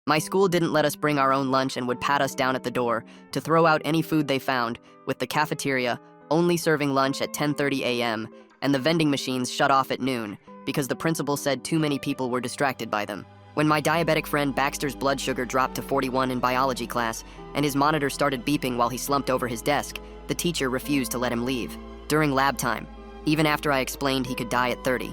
My school didn't let us bring our own lunch and would pat us down at the door to throw out any food they found, with the cafeteria only serving lunch at 10:30 a.m. and the vending machines shut off at noon because the principal said too many people were distracted by them. When my diabetic friend Baxter's blood sugar dropped to 41 in biology class and his monitor started beeping while he slumped over his desk, the teacher refused to let him leave. During lab time, even after I explained he could die at 30.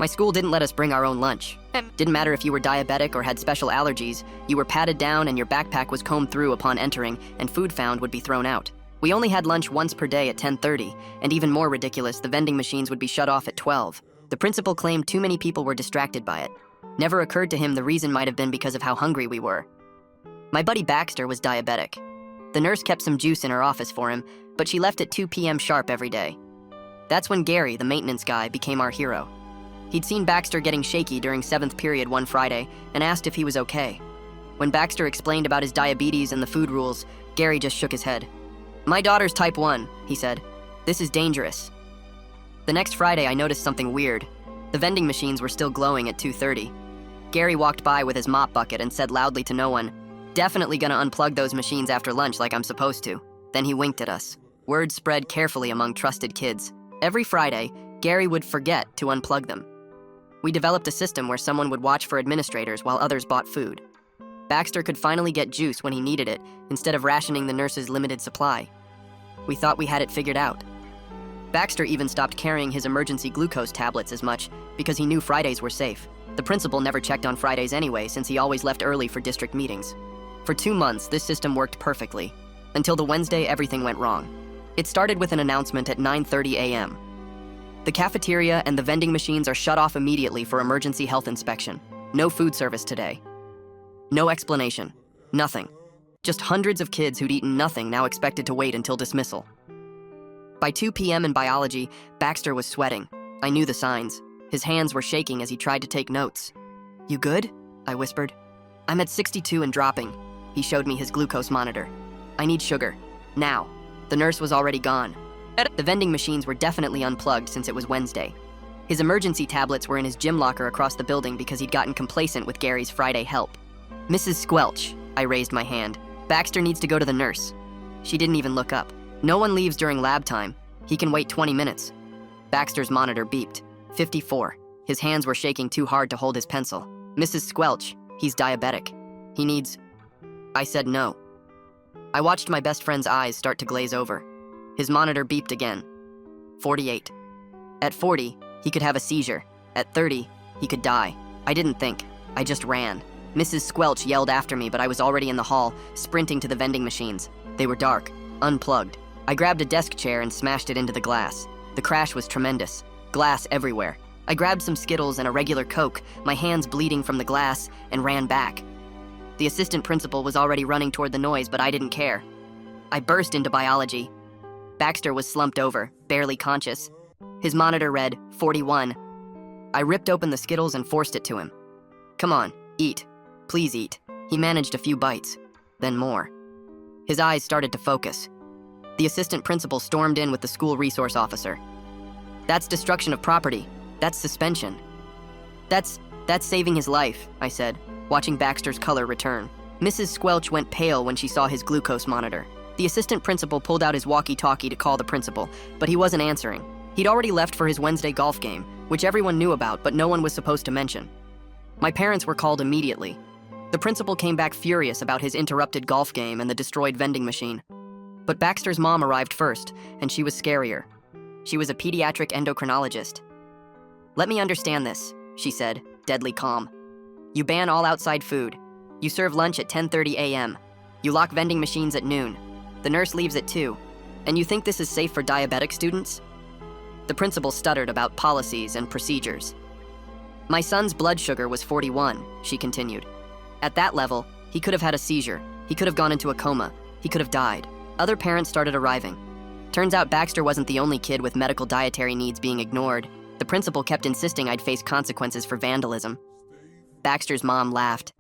My school didn't let us bring our own lunch. Didn't matter if you were diabetic or had special allergies, you were patted down and your backpack was combed through upon entering, and food found would be thrown out. We only had lunch once per day at 10:30, and even more ridiculous, the vending machines would be shut off at 12. The principal claimed too many people were distracted by it. Never occurred to him the reason might have been because of how hungry we were. My buddy Baxter was diabetic. The nurse kept some juice in her office for him, but she left at 2 p.m. sharp every day. That's when Gary, the maintenance guy, became our hero. He'd seen Baxter getting shaky during 7th period one Friday and asked if he was okay. When Baxter explained about his diabetes and the food rules, Gary just shook his head. "My daughter's type 1, he said. "This is dangerous." The next Friday, I noticed something weird. The vending machines were still glowing at 2:30. Gary walked by with his mop bucket and said loudly to no one, "Definitely gonna unplug those machines after lunch like I'm supposed to." Then he winked at us. Word spread carefully among trusted kids. Every Friday, Gary would forget to unplug them. We developed a system where someone would watch for administrators while others bought food. Baxter could finally get juice when he needed it, instead of rationing the nurse's limited supply. We thought we had it figured out. Baxter even stopped carrying his emergency glucose tablets as much because he knew Fridays were safe. The principal never checked on Fridays anyway, since he always left early for district meetings. For 2 months, this system worked perfectly, until the Wednesday everything went wrong. It started with an announcement at 9:30 a.m. The cafeteria and the vending machines are shut off immediately for emergency health inspection. No food service today. No explanation. Nothing. Just hundreds of kids who'd eaten nothing now expected to wait until dismissal. By 2 p.m. in biology, Baxter was sweating. I knew the signs. His hands were shaking as he tried to take notes. "You good?" I whispered. "I'm at 62 and dropping." He showed me his glucose monitor. "I need sugar. Now." The nurse was already gone. The vending machines were definitely unplugged since it was Wednesday. His emergency tablets were in his gym locker across the building because he'd gotten complacent with Gary's Friday help. "Mrs. Squelch," I raised my hand. "Baxter needs to go to the nurse." She didn't even look up. "No one leaves during lab time. He can wait 20 minutes. Baxter's monitor beeped. 54. His hands were shaking too hard to hold his pencil. "Mrs. Squelch, he's diabetic. He needs..." I said no. I watched my best friend's eyes start to glaze over. His monitor beeped again. 48. At 40, he could have a seizure. At 30, he could die. I didn't think. I just ran. Mrs. Squelch yelled after me, but I was already in the hall, sprinting to the vending machines. They were dark, unplugged. I grabbed a desk chair and smashed it into the glass. The crash was tremendous. Glass everywhere. I grabbed some Skittles and a regular Coke, my hands bleeding from the glass, and ran back. The assistant principal was already running toward the noise, but I didn't care. I burst into biology. Baxter was slumped over, barely conscious. His monitor read 41. I ripped open the Skittles and forced it to him. "Come on, eat. Please eat." He managed a few bites, then more. His eyes started to focus. The assistant principal stormed in with the school resource officer. "That's destruction of property. That's suspension." That's saving his life," I said, watching Baxter's color return. Mrs. Squelch went pale when she saw his glucose monitor. The assistant principal pulled out his walkie-talkie to call the principal, but he wasn't answering. He'd already left for his Wednesday golf game, which everyone knew about, but no one was supposed to mention. My parents were called immediately. The principal came back furious about his interrupted golf game and the destroyed vending machine. But Baxter's mom arrived first, and she was scarier. She was a pediatric endocrinologist. "Let me understand this," she said, deadly calm. "You ban all outside food. You serve lunch at 10:30 a.m. You lock vending machines at noon. The nurse leaves at 2. And you think this is safe for diabetic students?" The principal stuttered about policies and procedures. "My son's blood sugar was 41, she continued. At that level, he could have had a seizure. He could have gone into a coma. He could have died. Other parents started arriving. Turns out Baxter wasn't the only kid with medical dietary needs being ignored. The principal kept insisting I'd face consequences for vandalism. Baxter's mom laughed.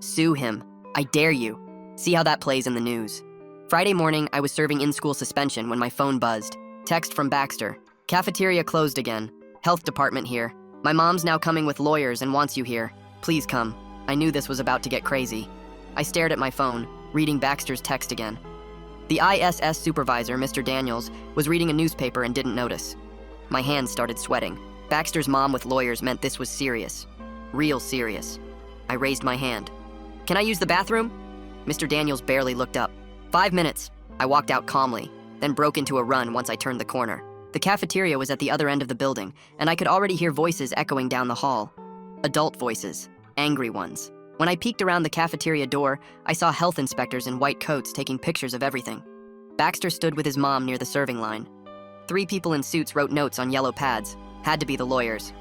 "Sue him. I dare you. See how that plays in the news." Friday morning, I was serving in-school suspension when my phone buzzed. Text from Baxter. "Cafeteria closed again. Health department here. My mom's now coming with lawyers and wants you here. Please come." I knew this was about to get crazy. I stared at my phone, reading Baxter's text again. The ISS supervisor, Mr. Daniels, was reading a newspaper and didn't notice. My hands started sweating. Baxter's mom with lawyers meant this was serious. Real serious. I raised my hand. "Can I use the bathroom?" Mr. Daniels barely looked up. 5 minutes. I walked out calmly, then broke into a run once I turned the corner. The cafeteria was at the other end of the building, and I could already hear voices echoing down the hall. Adult voices. Angry ones. When I peeked around the cafeteria door, I saw health inspectors in white coats taking pictures of everything. Baxter stood with his mom near the serving line. 3 people in suits wrote notes on yellow pads. Had to be the lawyers.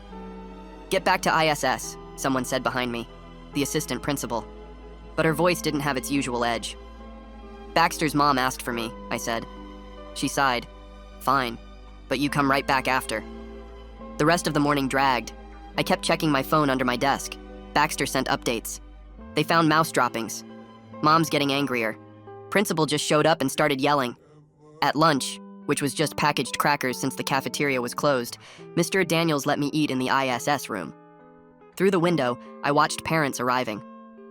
"Get back to ISS," someone said behind me. The assistant principal. But her voice didn't have its usual edge. "Baxter's mom asked for me," I said. She sighed. "Fine, but you come right back after." The rest of the morning dragged. I kept checking my phone under my desk. Baxter sent updates. They found mouse droppings. Mom's getting angrier. Principal just showed up and started yelling. At lunch, which was just packaged crackers since the cafeteria was closed, Mr. Daniels let me eat in the ISS room. Through the window, I watched parents arriving.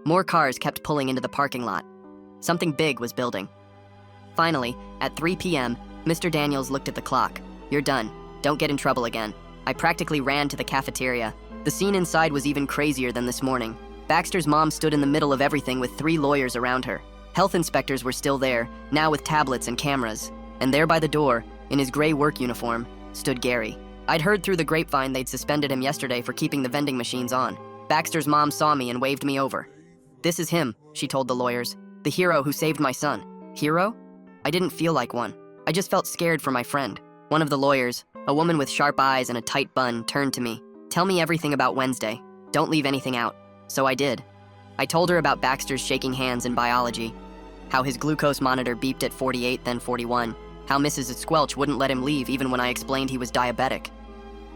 More cars kept pulling into the parking lot. Something big was building. Finally, at 3 p.m., Mr. Daniels looked at the clock. "You're done. Don't get in trouble again." I practically ran to the cafeteria. The scene inside was even crazier than this morning. Baxter's mom stood in the middle of everything with 3 lawyers around her. Health inspectors were still there, now with tablets and cameras. And there by the door, in his gray work uniform, stood Gary. I'd heard through the grapevine they'd suspended him yesterday for keeping the vending machines on. Baxter's mom saw me and waved me over. "This is him," she told the lawyers. "The hero who saved my son." Hero? I didn't feel like one. I just felt scared for my friend. One of the lawyers, a woman with sharp eyes and a tight bun, turned to me. "Tell me everything about Wednesday. Don't leave anything out." So I did. I told her about Baxter's shaking hands in biology, how his glucose monitor beeped at 48, then 41, how Mrs. Squelch wouldn't let him leave even when I explained he was diabetic.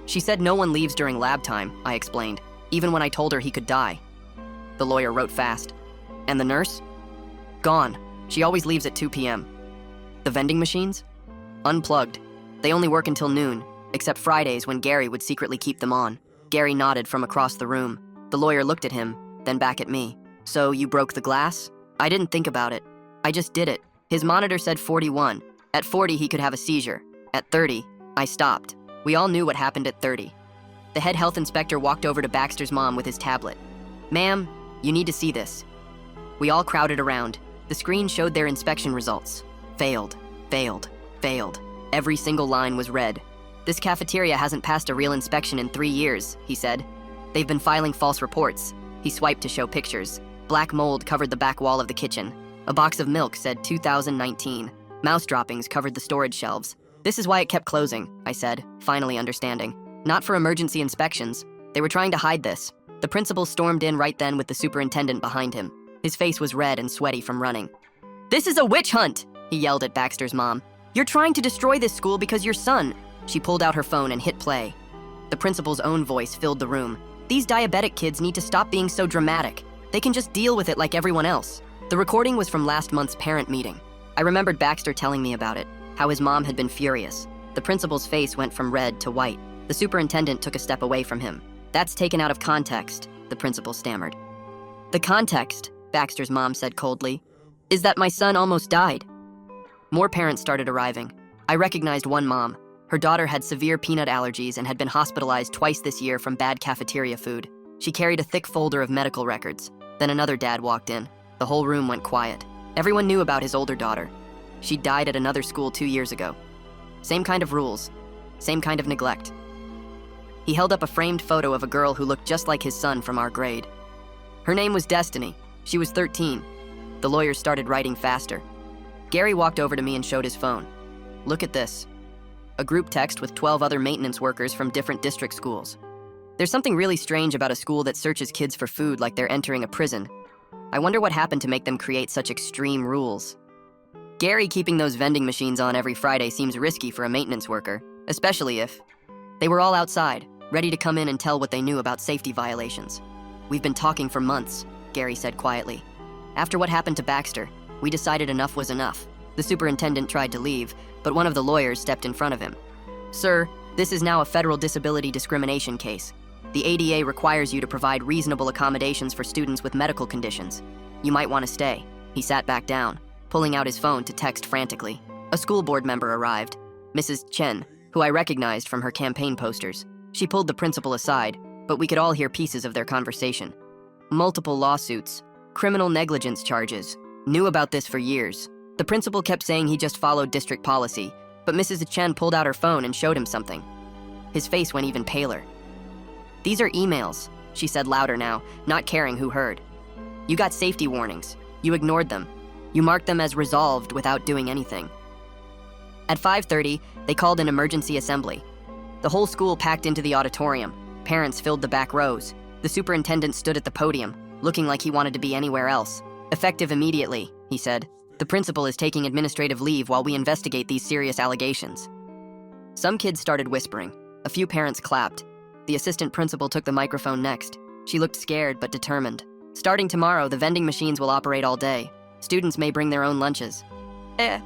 She said no one leaves during lab time, I explained, even when I told her he could die. The lawyer wrote fast. "And the nurse?" "Gone. She always leaves at 2 p.m. "The vending machines?" "Unplugged. They only work until noon, except Fridays when Gary would secretly keep them on." Gary nodded from across the room. The lawyer looked at him, then back at me. "So you broke the glass?" I didn't think about it. I just did it. His monitor said 41. At 40, he could have a seizure. At 30, I stopped. We all knew what happened at 30. The head health inspector walked over to Baxter's mom with his tablet. "Ma'am, you need to see this." We all crowded around. The screen showed their inspection results. Failed, failed, failed. Every single line was red. "This cafeteria hasn't passed a real inspection in 3 years," he said. "They've been filing false reports." He swiped to show pictures. Black mold covered the back wall of the kitchen. A box of milk said 2019. Mouse droppings covered the storage shelves. "This is why it kept closing," I said, finally understanding. "Not for emergency inspections. They were trying to hide this." The principal stormed in right then with the superintendent behind him. His face was red and sweaty from running. "This is a witch hunt!" he yelled at Baxter's mom. "You're trying to destroy this school because your son..." She pulled out her phone and hit play. The principal's own voice filled the room. "These diabetic kids need to stop being so dramatic. They can just deal with it like everyone else." The recording was from last month's parent meeting. I remembered Baxter telling me about it, how his mom had been furious. The principal's face went from red to white. The superintendent took a step away from him. "That's taken out of context," the principal stammered. "The context," Baxter's mom said coldly, "is that my son almost died." More parents started arriving. I recognized one mom. Her daughter had severe peanut allergies and had been hospitalized twice this year from bad cafeteria food. She carried a thick folder of medical records. Then another dad walked in. The whole room went quiet. Everyone knew about his older daughter. She died at another school 2 years ago. Same kind of rules. Same kind of neglect. He held up a framed photo of a girl who looked just like his son from our grade. Her name was Destiny. She was 13. The lawyers started writing faster. Gary walked over to me and showed his phone. "Look at this." A group text with 12 other maintenance workers from different district schools. There's something really strange about a school that searches kids for food like they're entering a prison. I wonder what happened to make them create such extreme rules. Gary keeping those vending machines on every Friday seems risky for a maintenance worker, especially if... They were all outside, ready to come in and tell what they knew about safety violations. "We've been talking for months," Gary said quietly. "After what happened to Baxter, we decided enough was enough." The superintendent tried to leave, but one of the lawyers stepped in front of him. "Sir, this is now a federal disability discrimination case. The ADA requires you to provide reasonable accommodations for students with medical conditions. You might want to stay. He sat back down, pulling out his phone to text frantically. A school board member arrived, Mrs. Chen, who I recognized from her campaign posters. She pulled the principal aside, but we could all hear pieces of their conversation. Multiple lawsuits, criminal negligence charges. Knew about this for years. The principal kept saying he just followed district policy, but Mrs. Chen pulled out her phone and showed him something. His face went even paler. "These are emails," she said louder now, not caring who heard. "You got safety warnings. You ignored them. You marked them as resolved without doing anything." At 5:30, they called an emergency assembly. The whole school packed into the auditorium. Parents filled the back rows. The superintendent stood at the podium, looking like he wanted to be anywhere else. "Effective immediately," he said. "The principal is taking administrative leave while we investigate these serious allegations." Some kids started whispering. A few parents clapped. The assistant principal took the microphone next. She looked scared but determined. "Starting tomorrow, the vending machines will operate all day. Students may bring their own lunches.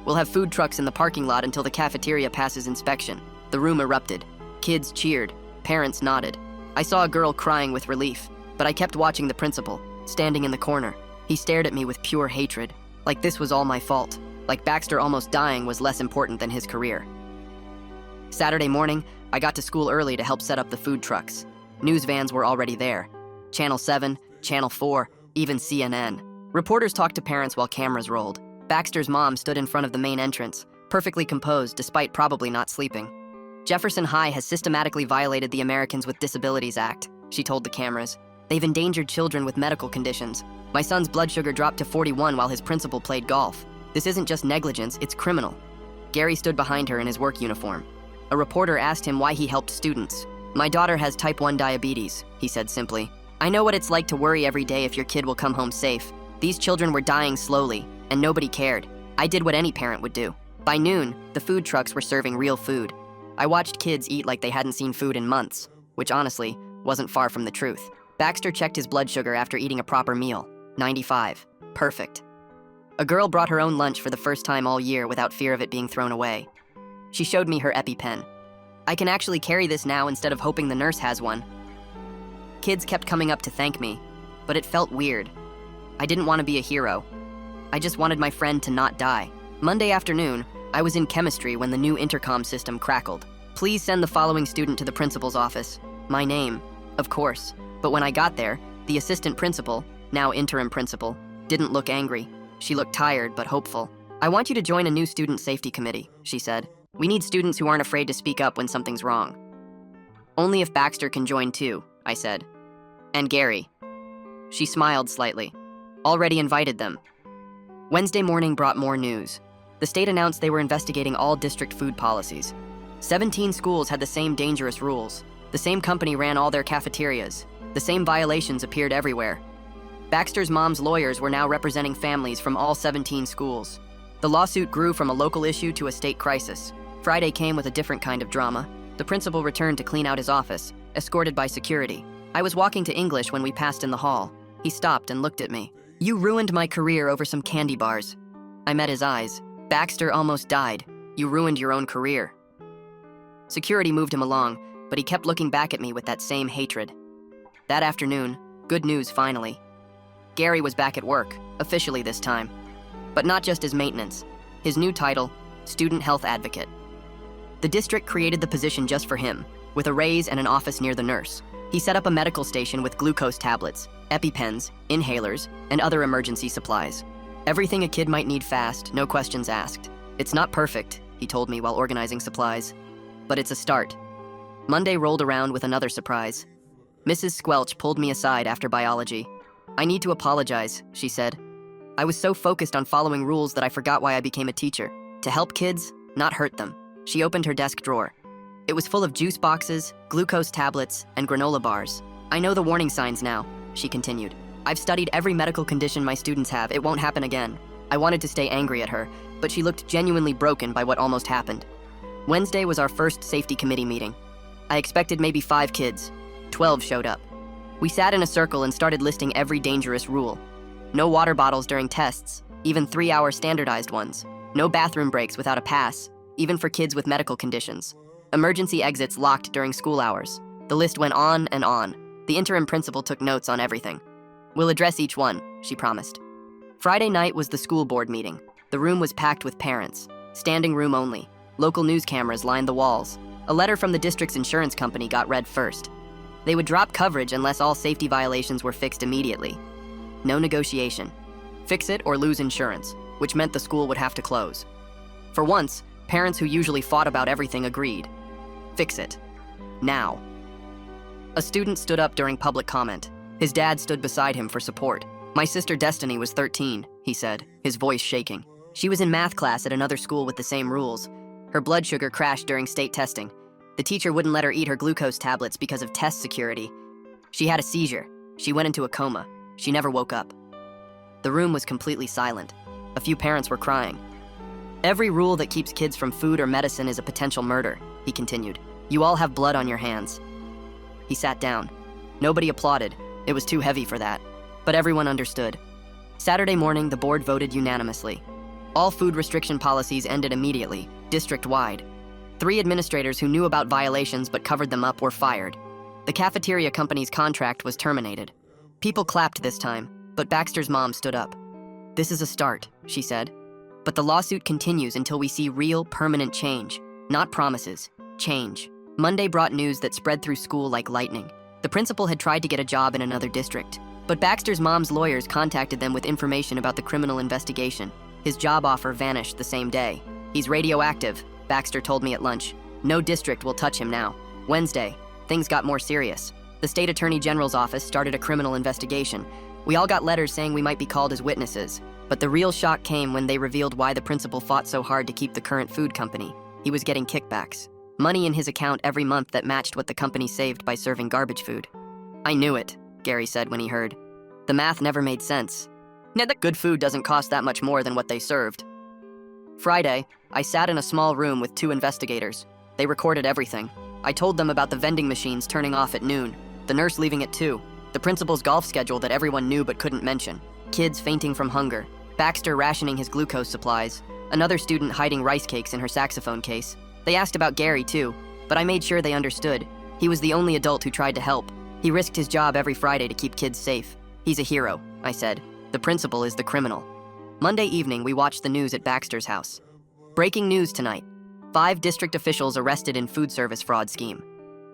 We'll have food trucks in the parking lot until the cafeteria passes inspection." The room erupted. Kids cheered. Parents nodded. I saw a girl crying with relief, but I kept watching the principal, standing in the corner. He stared at me with pure hatred, like this was all my fault, like Baxter almost dying was less important than his career. Saturday morning, I got to school early to help set up the food trucks. News vans were already there. Channel 7, Channel 4, even CNN. Reporters talked to parents while cameras rolled. Baxter's mom stood in front of the main entrance, perfectly composed despite probably not sleeping. "Jefferson High has systematically violated the Americans with Disabilities Act," she told the cameras. "They've endangered children with medical conditions. My son's blood sugar dropped to 41 while his principal played golf. This isn't just negligence, it's criminal." Gary stood behind her in his work uniform. A reporter asked him why he helped students. "My daughter has type 1 diabetes," he said simply. "I know what it's like to worry every day if your kid will come home safe. These children were dying slowly, and nobody cared. I did what any parent would do." By noon, the food trucks were serving real food. I watched kids eat like they hadn't seen food in months, which honestly wasn't far from the truth. Baxter checked his blood sugar after eating a proper meal. 95. Perfect. A girl brought her own lunch for the first time all year without fear of it being thrown away. She showed me her EpiPen. "I can actually carry this now instead of hoping the nurse has one." Kids kept coming up to thank me, but it felt weird. I didn't want to be a hero. I just wanted my friend to not die. Monday afternoon, I was in chemistry when the new intercom system crackled. "Please send the following student to the principal's office." My name, of course. But when I got there, the assistant principal, now interim principal, didn't look angry. She looked tired but hopeful. "I want you to join a new student safety committee," she said. "We need students who aren't afraid to speak up when something's wrong." "Only if Baxter can join too," I said. "And Gary." She smiled slightly. "Already invited them." Wednesday morning brought more news. The state announced they were investigating all district food policies. 17 schools had the same dangerous rules. The same company ran all their cafeterias. The same violations appeared everywhere. Baxter's mom's lawyers were now representing families from all 17 schools. The lawsuit grew from a local issue to a state crisis. Friday came with a different kind of drama. The principal returned to clean out his office, escorted by security. I was walking to English when we passed in the hall. He stopped and looked at me. "You ruined my career over some candy bars." I met his eyes. "Baxter almost died. You ruined your own career." Security moved him along, but he kept looking back at me with that same hatred. That afternoon, good news finally. Gary was back at work, officially this time. But not just as maintenance. His new title, Student Health Advocate. The district created the position just for him, with a raise and an office near the nurse. He set up a medical station with glucose tablets, EpiPens, inhalers, and other emergency supplies. Everything a kid might need fast, no questions asked. "It's not perfect," he told me while organizing supplies, "but it's a start." Monday rolled around with another surprise. Mrs. Squelch pulled me aside after biology. "I need to apologize," she said. "I was so focused on following rules that I forgot why I became a teacher. To help kids, not hurt them." She opened her desk drawer. It was full of juice boxes, glucose tablets, and granola bars. "I know the warning signs now," she continued. "I've studied every medical condition my students have. It won't happen again." I wanted to stay angry at her, but she looked genuinely broken by what almost happened. Wednesday was our first safety committee meeting. I expected maybe 5 kids. 12 showed up. We sat in a circle and started listing every dangerous rule. No water bottles during tests, even 3-hour standardized ones. No bathroom breaks without a pass, even for kids with medical conditions. Emergency exits locked during school hours. The list went on and on. The interim principal took notes on everything. "We'll address each one," she promised. Friday night was the school board meeting. The room was packed with parents. Standing room only. Local news cameras lined the walls. A letter from the district's insurance company got read first. They would drop coverage unless all safety violations were fixed immediately. No negotiation. Fix it or lose insurance, which meant the school would have to close. For once, parents who usually fought about everything agreed. Fix it. Now. A student stood up during public comment. His dad stood beside him for support. "My sister Destiny was 13, he said, his voice shaking. She was in math class at another school with the same rules. Her blood sugar crashed during state testing. The teacher wouldn't let her eat her glucose tablets because of test security. She had a seizure. She went into a coma. She never woke up." The room was completely silent. A few parents were crying. "Every rule that keeps kids from food or medicine is a potential murder," he continued. "You all have blood on your hands." He sat down. Nobody applauded. It was too heavy for that. But everyone understood. Saturday morning, the board voted unanimously. All food restriction policies ended immediately, district-wide. 3 administrators who knew about violations but covered them up were fired. The cafeteria company's contract was terminated. People clapped this time, but Baxter's mom stood up. "This is a start," she said. "But the lawsuit continues until we see real, permanent change. Not promises. Change." Monday brought news that spread through school like lightning. The principal had tried to get a job in another district, but Baxter's mom's lawyers contacted them with information about the criminal investigation. His job offer vanished the same day. "He's radioactive," Baxter told me at lunch. "No district will touch him now." Wednesday, things got more serious. The state attorney general's office started a criminal investigation. We all got letters saying we might be called as witnesses. But the real shock came when they revealed why the principal fought so hard to keep the current food company. He was getting kickbacks. Money in his account every month that matched what the company saved by serving garbage food. "I knew it," Gary said when he heard. "The math never made sense. Good food doesn't cost that much more than what they served." Friday, I sat in a small room with 2 investigators. They recorded everything. I told them about the vending machines turning off at noon, the nurse leaving at 2, the principal's golf schedule that everyone knew but couldn't mention, kids fainting from hunger, Baxter rationing his glucose supplies, another student hiding rice cakes in her saxophone case. They asked about Gary too, but I made sure they understood. He was the only adult who tried to help. He risked his job every Friday to keep kids safe. "He's a hero," I said. "The principal is the criminal." Monday evening, we watched the news at Baxter's house. Breaking news tonight. 5 district officials arrested in food service fraud scheme.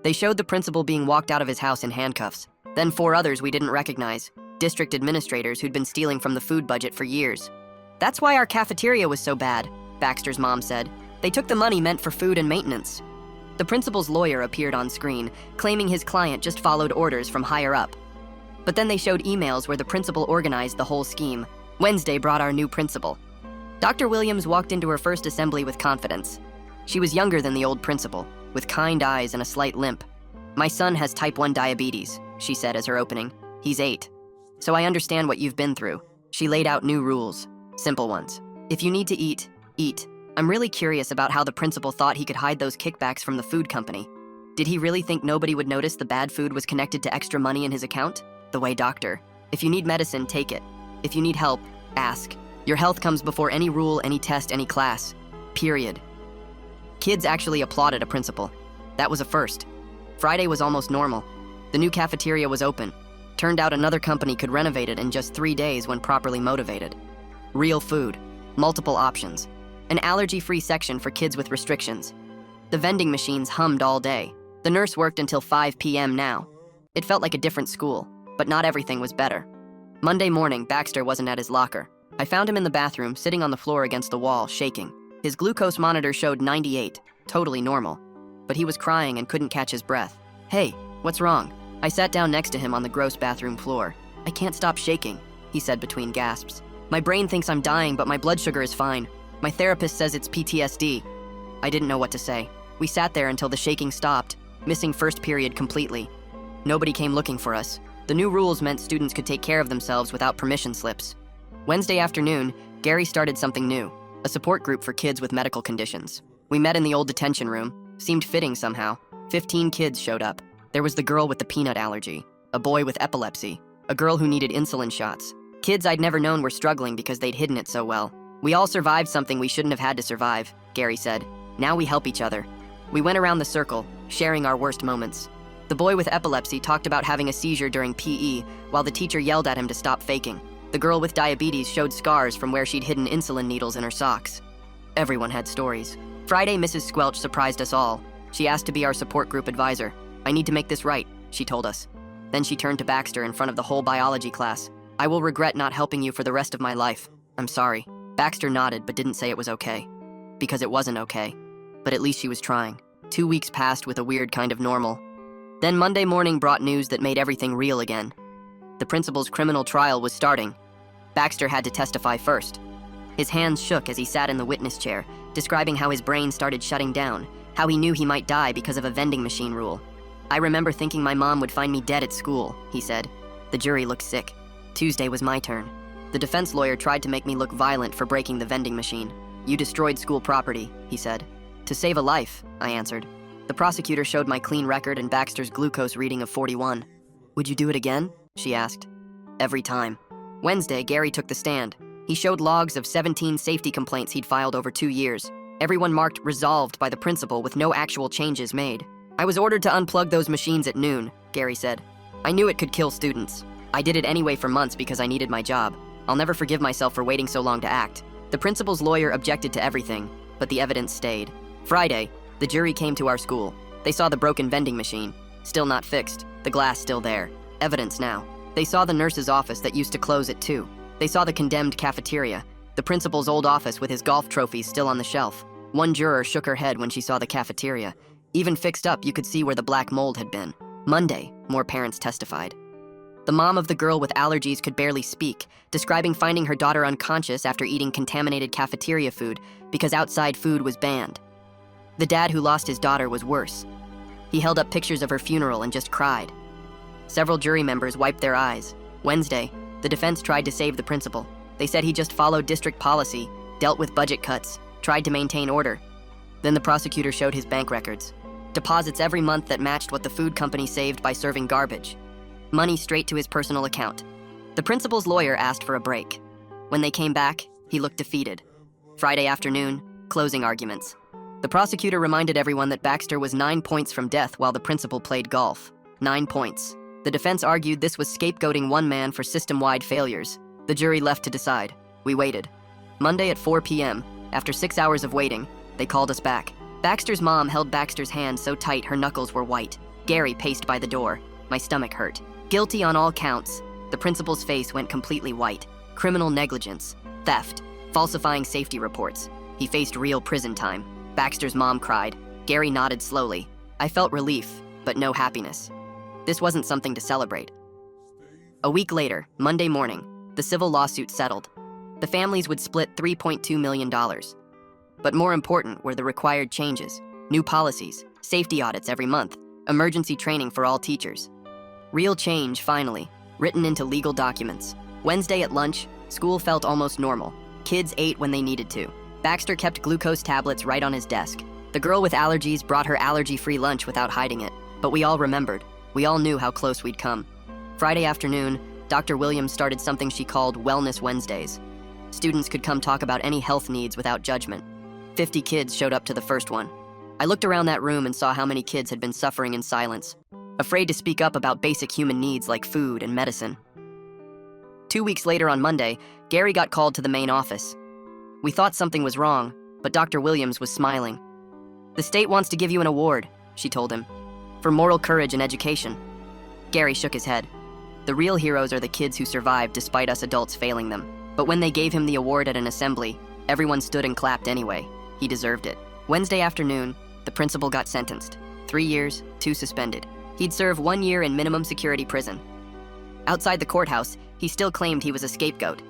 They showed the principal being walked out of his house in handcuffs. Then 4 others we didn't recognize, district administrators who'd been stealing from the food budget for years. "That's why our cafeteria was so bad," Baxter's mom said. "They took the money meant for food and maintenance." The principal's lawyer appeared on screen, claiming his client just followed orders from higher up. But then they showed emails where the principal organized the whole scheme. Wednesday brought our new principal. Dr. Williams walked into her first assembly with confidence. She was younger than the old principal, with kind eyes and a slight limp. "My son has type 1 diabetes," she said as her opening. "He's 8. So I understand what you've been through." She laid out new rules, simple ones. "If you need to eat, eat." I'm really curious about how the principal thought he could hide those kickbacks from the food company. Did he really think nobody would notice the bad food was connected to extra money in his account? The way doctor. "If you need medicine, take it. If you need help, ask. Your health comes before any rule, any test, any class. Period." Kids actually applauded a principal. That was a first. Friday was almost normal. The new cafeteria was open. Turned out another company could renovate it in just 3 days when properly motivated. Real food. Multiple options. An allergy-free section for kids with restrictions. The vending machines hummed all day. The nurse worked until 5 p.m. now. It felt like a different school, but not everything was better. Monday morning, Baxter wasn't at his locker. I found him in the bathroom, sitting on the floor against the wall, shaking. His glucose monitor showed 98, totally normal. But he was crying and couldn't catch his breath. "Hey, what's wrong?" I sat down next to him on the gross bathroom floor. "I can't stop shaking," he said between gasps. "My brain thinks I'm dying, but my blood sugar is fine. My therapist says it's PTSD. I didn't know what to say. We sat there until the shaking stopped, missing first period completely. Nobody came looking for us. The new rules meant students could take care of themselves without permission slips. Wednesday afternoon, Gary started something new, a support group for kids with medical conditions. We met in the old detention room. Seemed fitting somehow. 15 kids showed up. There was the girl with the peanut allergy, a boy with epilepsy, a girl who needed insulin shots. Kids I'd never known were struggling because they'd hidden it so well. "We all survived something we shouldn't have had to survive," Gary said. "Now we help each other." We went around the circle, sharing our worst moments. The boy with epilepsy talked about having a seizure during PE, while the teacher yelled at him to stop faking. The girl with diabetes showed scars from where she'd hidden insulin needles in her socks. Everyone had stories. Friday, Mrs. Squelch surprised us all. She asked to be our support group advisor. "I need to make this right," she told us. Then she turned to Baxter in front of the whole biology class. "I will regret not helping you for the rest of my life. I'm sorry." Baxter nodded but didn't say it was okay. Because it wasn't okay. But at least she was trying. 2 weeks passed with a weird kind of normal. Then Monday morning brought news that made everything real again. The principal's criminal trial was starting. Baxter had to testify first. His hands shook as he sat in the witness chair, describing how his brain started shutting down, how he knew he might die because of a vending machine rule. "I remember thinking my mom would find me dead at school," he said. The jury looked sick. Tuesday was my turn. The defense lawyer tried to make me look violent for breaking the vending machine. "You destroyed school property," he said. "To save a life," I answered. The prosecutor showed my clean record and Baxter's glucose reading of 41. "Would you do it again?" she asked. "Every time." Wednesday, Gary took the stand. He showed logs of 17 safety complaints he'd filed over 2 years. Everyone marked resolved by the principal with no actual changes made. "I was ordered to unplug those machines at noon," Gary said. "I knew it could kill students. I did it anyway for months because I needed my job. I'll never forgive myself for waiting so long to act." The principal's lawyer objected to everything, but the evidence stayed. Friday, the jury came to our school. They saw the broken vending machine. Still not fixed. The glass still there. Evidence now. They saw the nurse's office that used to close at 2. They saw the condemned cafeteria, the principal's old office with his golf trophies still on the shelf. One juror shook her head when she saw the cafeteria. Even fixed up, you could see where the black mold had been. Monday, more parents testified. The mom of the girl with allergies could barely speak, describing finding her daughter unconscious after eating contaminated cafeteria food because outside food was banned. The dad who lost his daughter was worse. He held up pictures of her funeral and just cried. Several jury members wiped their eyes. Wednesday, the defense tried to save the principal. They said he just followed district policy, dealt with budget cuts, tried to maintain order. Then the prosecutor showed his bank records. Deposits every month that matched what the food company saved by serving garbage. Money straight to his personal account. The principal's lawyer asked for a break. When they came back, he looked defeated. Friday afternoon, closing arguments. The prosecutor reminded everyone that Baxter was 9 points from death while the principal played golf. 9 points. The defense argued this was scapegoating one man for system-wide failures. The jury left to decide. We waited. Monday at 4 p.m., after 6 hours of waiting, they called us back. Baxter's mom held Baxter's hand so tight her knuckles were white. Gary paced by the door. My stomach hurt. Guilty on all counts. The principal's face went completely white. Criminal negligence, theft, falsifying safety reports. He faced real prison time. Baxter's mom cried. Gary nodded slowly. I felt relief, but no happiness. This wasn't something to celebrate. A week later, Monday morning, the civil lawsuit settled. The families would split $3.2 million. But more important were the required changes, new policies, safety audits every month, emergency training for all teachers. Real change, finally, written into legal documents. Wednesday at lunch, school felt almost normal. Kids ate when they needed to. Baxter kept glucose tablets right on his desk. The girl with allergies brought her allergy-free lunch without hiding it. But we all remembered. We all knew how close we'd come. Friday afternoon, Dr. Williams started something she called Wellness Wednesdays. Students could come talk about any health needs without judgment. 50 kids showed up to the first one. I looked around that room and saw how many kids had been suffering in silence, afraid to speak up about basic human needs like food and medicine. 2 weeks later on Monday, Gary got called to the main office. We thought something was wrong, but Dr. Williams was smiling. The state wants to give you an award, she told him, for moral courage and education. Gary shook his head. The real heroes are the kids who survived despite us adults failing them. But when they gave him the award at an assembly, everyone stood and clapped anyway. He deserved it. Wednesday afternoon, the principal got sentenced. 3 years, 2 suspended. He'd serve 1 year in minimum security prison. Outside the courthouse, he still claimed he was a scapegoat.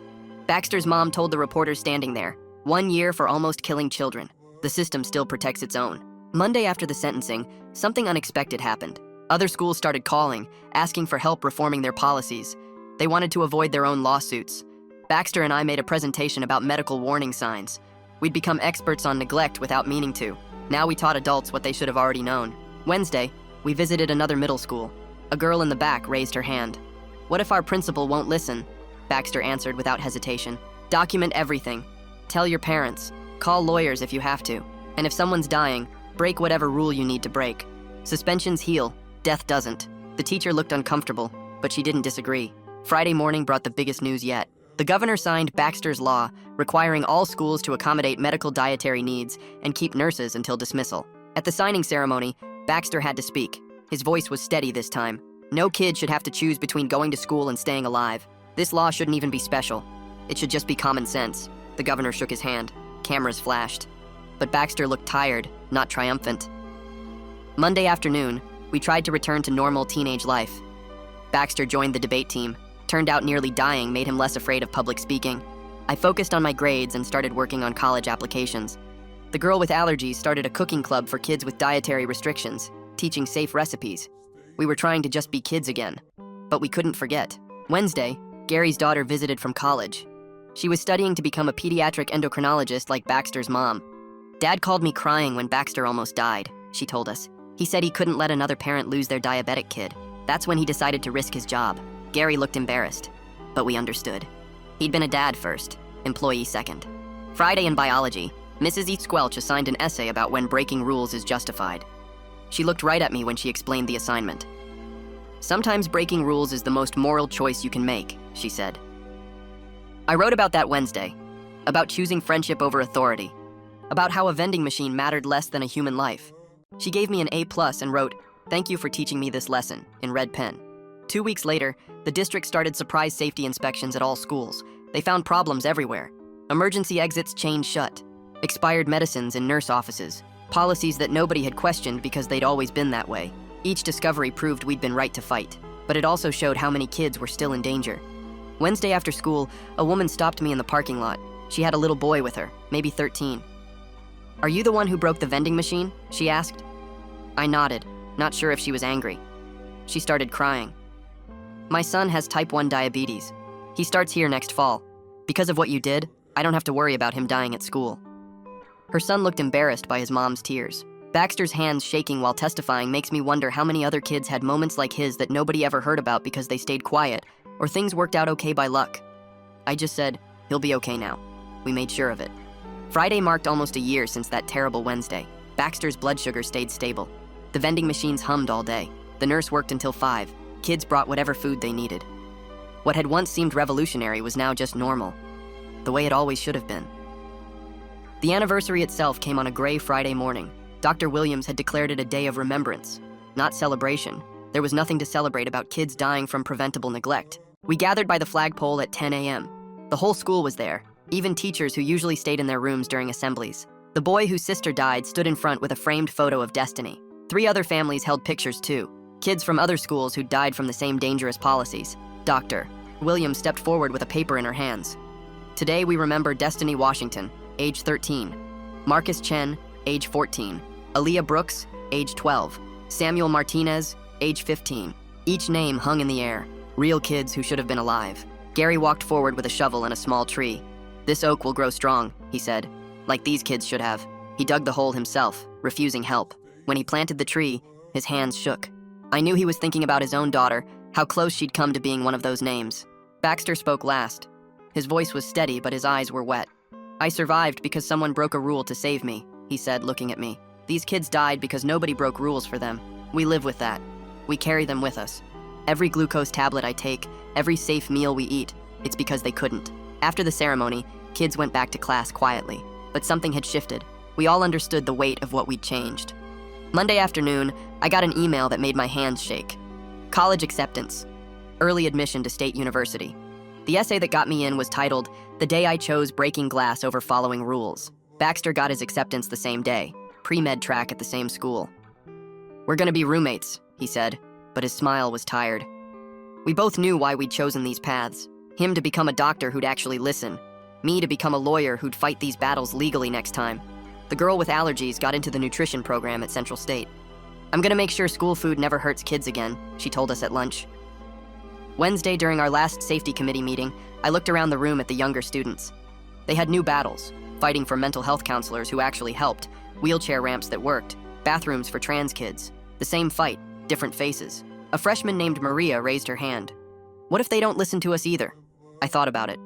Baxter's mom told the reporters standing there, 1 year for almost killing children. The system still protects its own. Monday after the sentencing, something unexpected happened. Other schools started calling, asking for help reforming their policies. They wanted to avoid their own lawsuits. Baxter and I made a presentation about medical warning signs. We'd become experts on neglect without meaning to. Now we taught adults what they should have already known. Wednesday, we visited another middle school. A girl in the back raised her hand. What if our principal won't listen? Baxter answered without hesitation. Document everything. Tell your parents. Call lawyers if you have to. And if someone's dying, break whatever rule you need to break. Suspensions heal. Death doesn't. The teacher looked uncomfortable, but she didn't disagree. Friday morning brought the biggest news yet. The governor signed Baxter's law, requiring all schools to accommodate medical dietary needs and keep nurses until dismissal. At the signing ceremony, Baxter had to speak. His voice was steady this time. No kid should have to choose between going to school and staying alive. This law shouldn't even be special. It should just be common sense. The governor shook his hand. Cameras flashed. But Baxter looked tired, not triumphant. Monday afternoon, we tried to return to normal teenage life. Baxter joined the debate team. Turned out nearly dying made him less afraid of public speaking. I focused on my grades and started working on college applications. The girl with allergies started a cooking club for kids with dietary restrictions, teaching safe recipes. We were trying to just be kids again. But we couldn't forget. Wednesday, Gary's daughter visited from college. She was studying to become a pediatric endocrinologist like Baxter's mom. Dad called me crying when Baxter almost died, she told us. He said he couldn't let another parent lose their diabetic kid. That's when he decided to risk his job. Gary looked embarrassed, but we understood. He'd been a dad first, employee second. Friday in biology, Mrs. E. Squelch assigned an essay about when breaking rules is justified. She looked right at me when she explained the assignment. Sometimes breaking rules is the most moral choice you can make, she said. I wrote about that Wednesday, about choosing friendship over authority, about how a vending machine mattered less than a human life. She gave me an A+ and wrote, "Thank you for teaching me this lesson," in red pen. 2 weeks later, the district started surprise safety inspections at all schools. They found problems everywhere. Emergency exits chained shut, expired medicines in nurse offices, policies that nobody had questioned because they'd always been that way. Each discovery proved we'd been right to fight, but it also showed how many kids were still in danger. Wednesday after school, a woman stopped me in the parking lot. She had a little boy with her, maybe 13. "Are you the one who broke the vending machine?" she asked. I nodded, not sure if she was angry. She started crying. "My son has type 1 diabetes. He starts here next fall. Because of what you did, I don't have to worry about him dying at school." Her son looked embarrassed by his mom's tears. Baxter's hands shaking while testifying makes me wonder how many other kids had moments like his that nobody ever heard about because they stayed quiet, or things worked out okay by luck. I just said, "He'll be okay now." We made sure of it. Friday marked almost a year since that terrible Wednesday. Baxter's blood sugar stayed stable. The vending machines hummed all day. The nurse worked until 5. Kids brought whatever food they needed. What had once seemed revolutionary was now just normal, the way it always should have been. The anniversary itself came on a gray Friday morning. Dr. Williams had declared it a day of remembrance, not celebration. There was nothing to celebrate about kids dying from preventable neglect. We gathered by the flagpole at 10 a.m. The whole school was there, even teachers who usually stayed in their rooms during assemblies. The boy whose sister died stood in front with a framed photo of Destiny. 3 other families held pictures too. Kids from other schools who'd died from the same dangerous policies. Dr. Williams stepped forward with a paper in her hands. Today we remember Destiny Washington, age 13, Marcus Chen, age 14, Aaliyah Brooks, age 12, Samuel Martinez, age 15. Each name hung in the air, real kids who should have been alive. Gary walked forward with a shovel and a small tree. "This oak will grow strong," he said, "like these kids should have." He dug the hole himself, refusing help. When he planted the tree, his hands shook. I knew he was thinking about his own daughter, how close she'd come to being one of those names. Baxter spoke last. His voice was steady, but his eyes were wet. "I survived because someone broke a rule to save me," he said, looking at me. "These kids died because nobody broke rules for them. We live with that. We carry them with us. Every glucose tablet I take, every safe meal we eat, it's because they couldn't." After the ceremony, kids went back to class quietly, but something had shifted. We all understood the weight of what we'd changed. Monday afternoon, I got an email that made my hands shake. College acceptance. Early admission to State University. The essay that got me in was titled, "The Day I Chose Breaking Glass Over Following Rules." Baxter got his acceptance the same day, pre-med track at the same school. "We're gonna be roommates," he said, but his smile was tired. We both knew why we'd chosen these paths. Him to become a doctor who'd actually listen. Me to become a lawyer who'd fight these battles legally next time. The girl with allergies got into the nutrition program at Central State. "I'm gonna make sure school food never hurts kids again," she told us at lunch. Wednesday, during our last safety committee meeting, I looked around the room at the younger students. They had new battles, fighting for mental health counselors who actually helped, wheelchair ramps that worked, bathrooms for trans kids. The same fight, different faces. A freshman named Maria raised her hand. What if they don't listen to us either? I thought about it.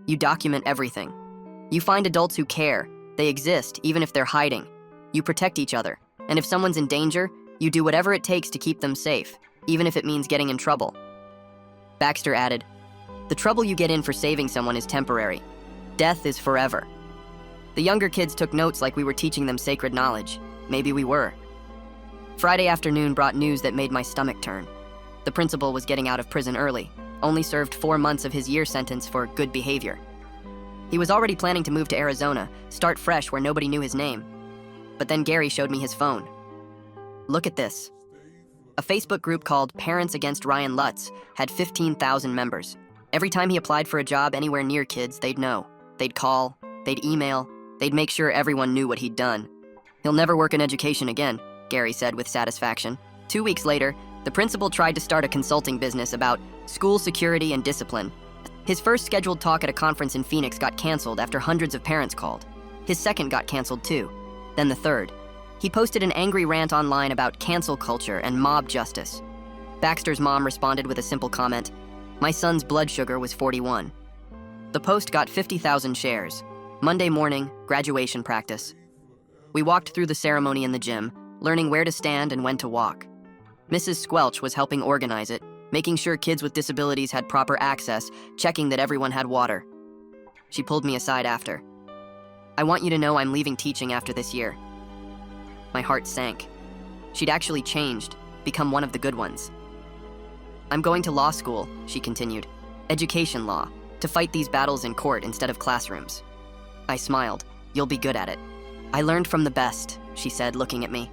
You document everything. You find adults who care. They exist, even if they're hiding. You protect each other. And if someone's in danger, you do whatever it takes to keep them safe, even if it means getting in trouble. Baxter added, The trouble you get in for saving someone is temporary. Death is forever. The younger kids took notes like we were teaching them sacred knowledge. Maybe we were. Friday afternoon brought news that made my stomach turn. The principal was getting out of prison early, only served 4 months of his year sentence for good behavior. He was already planning to move to Arizona, start fresh where nobody knew his name. But then Gary showed me his phone. Look at this. A Facebook group called Parents Against Ryan Lutz had 15,000 members. Every time he applied for a job anywhere near kids, they'd know. They'd call, they'd email, they'd make sure everyone knew what he'd done. He'll never work in education again, Gary said with satisfaction. 2 weeks later, the principal tried to start a consulting business about school security and discipline. His first scheduled talk at a conference in Phoenix got canceled after hundreds of parents called. His second got canceled too. Then the third. He posted an angry rant online about cancel culture and mob justice. Baxter's mom responded with a simple comment, "My son's blood sugar was 41. The post got 50,000 shares. Monday morning, graduation practice. We walked through the ceremony in the gym, learning where to stand and when to walk. Mrs. Squelch was helping organize it, making sure kids with disabilities had proper access, checking that everyone had water. She pulled me aside after. "I want you to know I'm leaving teaching after this year." My heart sank. She'd actually changed, become one of the good ones. "I'm going to law school," she continued. "Education law, to fight these battles in court instead of classrooms." I smiled. "You'll be good at it." "I learned from the best," she said, looking at me.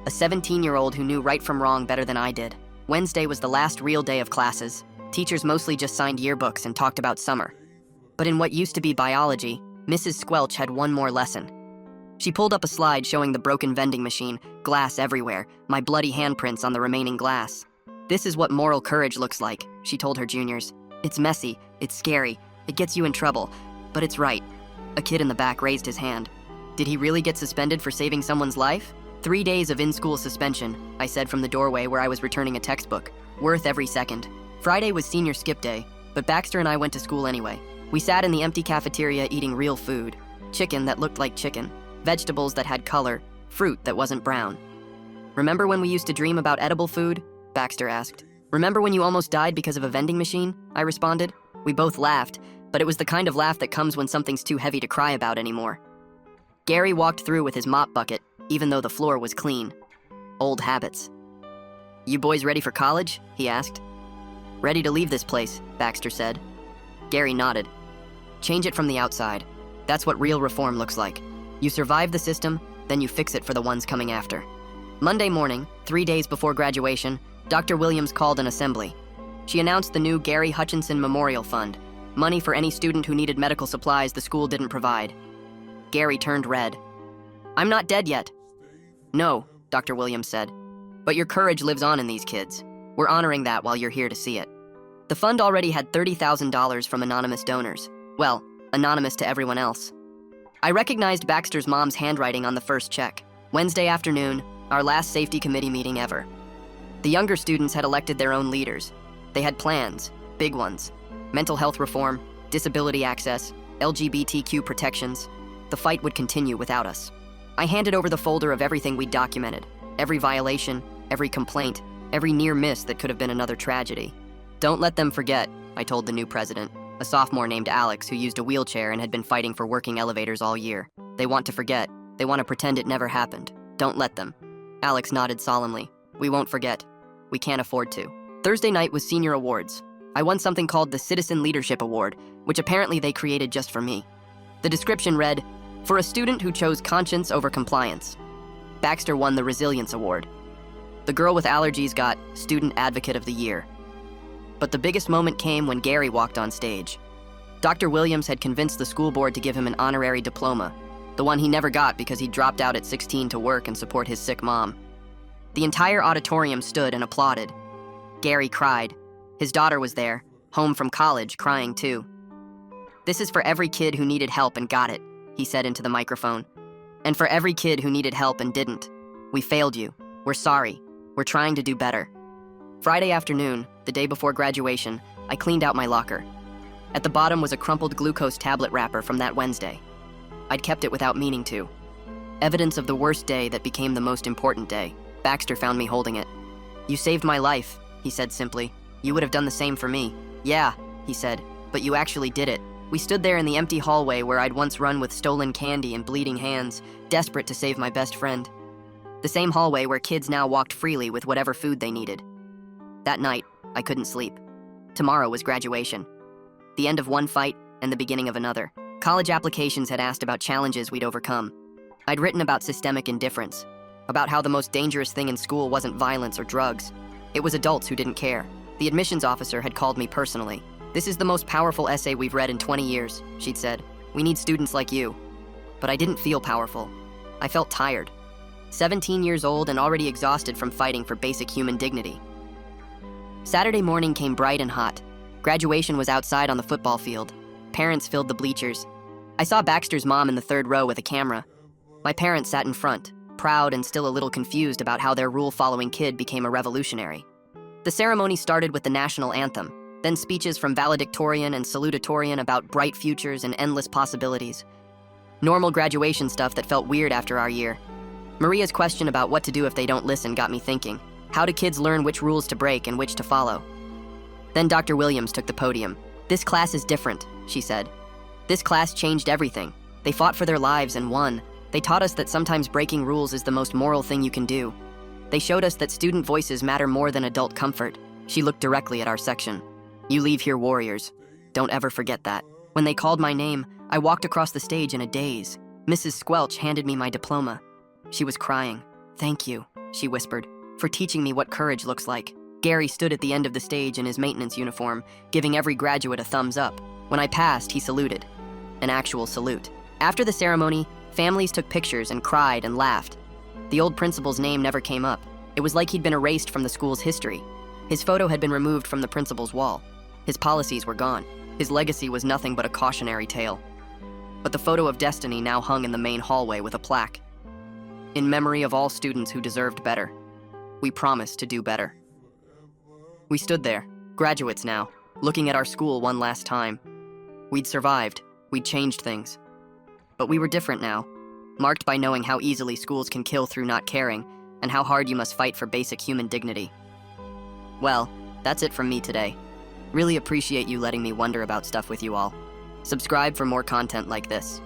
A 17-year-old who knew right from wrong better than I did. Wednesday was the last real day of classes. Teachers mostly just signed yearbooks and talked about summer. But in what used to be biology, Mrs. Squelch had one more lesson. She pulled up a slide showing the broken vending machine, glass everywhere, my bloody handprints on the remaining glass. "This is what moral courage looks like," she told her juniors. "It's messy, it's scary, it gets you in trouble, but it's right." A kid in the back raised his hand. "Did he really get suspended for saving someone's life?" 3 days of in-school suspension, I said from the doorway where I was returning a textbook. Worth every second. Friday was senior skip day, but Baxter and I went to school anyway. We sat in the empty cafeteria eating real food. Chicken that looked like chicken. Vegetables that had color. Fruit that wasn't brown. "Remember when we used to dream about edible food?" Baxter asked. "Remember when you almost died because of a vending machine?" I responded. We both laughed, but it was the kind of laugh that comes when something's too heavy to cry about anymore. Gary walked through with his mop bucket, even though the floor was clean. Old habits. "You boys ready for college?" he asked. "Ready to leave this place," Baxter said. Gary nodded. "Change it from the outside. That's what real reform looks like. You survive the system, then you fix it for the ones coming after." Monday morning, 3 days before graduation, Dr. Williams called an assembly. She announced the new Gary Hutchinson Memorial Fund, money for any student who needed medical supplies the school didn't provide. Gary turned red. "I'm not dead yet." "No," Dr. Williams said. "But your courage lives on in these kids. We're honoring that while you're here to see it." The fund already had $30,000 from anonymous donors. Well, anonymous to everyone else. I recognized Baxter's mom's handwriting on the first check. Wednesday afternoon, our last safety committee meeting ever. The younger students had elected their own leaders. They had plans, big ones. Mental health reform, disability access, LGBTQ protections. The fight would continue without us. I handed over the folder of everything we documented. Every violation, every complaint, every near miss that could have been another tragedy. "Don't let them forget," I told the new president, a sophomore named Alex who used a wheelchair and had been fighting for working elevators all year. "They want to forget. They want to pretend it never happened. Don't let them." Alex nodded solemnly. "We won't forget. We can't afford to." Thursday night was senior awards. I won something called the Citizen Leadership Award, which apparently they created just for me. The description read, "For a student who chose conscience over compliance." Baxter won the Resilience Award. The girl with allergies got Student Advocate of the Year. But the biggest moment came when Gary walked on stage. Dr. Williams had convinced the school board to give him an honorary diploma, the one he never got because he dropped out at 16 to work and support his sick mom. The entire auditorium stood and applauded. Gary cried. His daughter was there, home from college, crying too. "This is for every kid who needed help and got it," he said into the microphone. "And for every kid who needed help and didn't. We failed you. We're sorry. We're trying to do better." Friday afternoon, the day before graduation, I cleaned out my locker. At the bottom was a crumpled glucose tablet wrapper from that Wednesday. I'd kept it without meaning to. Evidence of the worst day that became the most important day. Baxter found me holding it. "You saved my life," he said simply. "You would have done the same for me." "Yeah," he said, but you actually did it. We stood there in the empty hallway where I'd once run with stolen candy and bleeding hands, desperate to save my best friend. The same hallway where kids now walked freely with whatever food they needed. That night, I couldn't sleep. Tomorrow was graduation. The end of one fight and the beginning of another. College applications had asked about challenges we'd overcome. I'd written about systemic indifference, about how the most dangerous thing in school wasn't violence or drugs. It was adults who didn't care. The admissions officer had called me personally. "This is the most powerful essay we've read in 20 years, she'd said. "We need students like you." But I didn't feel powerful. I felt tired. 17 years old and already exhausted from fighting for basic human dignity. Saturday morning came bright and hot. Graduation was outside on the football field. Parents filled the bleachers. I saw Baxter's mom in the third row with a camera. My parents sat in front, proud and still a little confused about how their rule-following kid became a revolutionary. The ceremony started with the national anthem, then speeches from valedictorian and salutatorian about bright futures and endless possibilities. Normal graduation stuff that felt weird after our year. Maria's question about what to do if they don't listen got me thinking. How do kids learn which rules to break and which to follow? Then Dr. Williams took the podium. "This class is different," she said. "This class changed everything. They fought for their lives and won. They taught us that sometimes breaking rules is the most moral thing you can do. They showed us that student voices matter more than adult comfort." She looked directly at our section. "You leave here warriors. Don't ever forget that." When they called my name, I walked across the stage in a daze. Mrs. Squelch handed me my diploma. She was crying. "Thank you," she whispered, "for teaching me what courage looks like." Gary stood at the end of the stage in his maintenance uniform, giving every graduate a thumbs up. When I passed, he saluted. An actual salute. After the ceremony, families took pictures and cried and laughed. The old principal's name never came up. It was like he'd been erased from the school's history. His photo had been removed from the principal's wall. His policies were gone. His legacy was nothing but a cautionary tale. But the photo of Destiny now hung in the main hallway with a plaque. "In memory of all students who deserved better. We promise to do better." We stood there, graduates now, looking at our school one last time. We'd survived, we'd changed things. But we were different now, marked by knowing how easily schools can kill through not caring, and how hard you must fight for basic human dignity. Well, that's it from me today. Really appreciate you letting me wonder about stuff with you all. Subscribe for more content like this.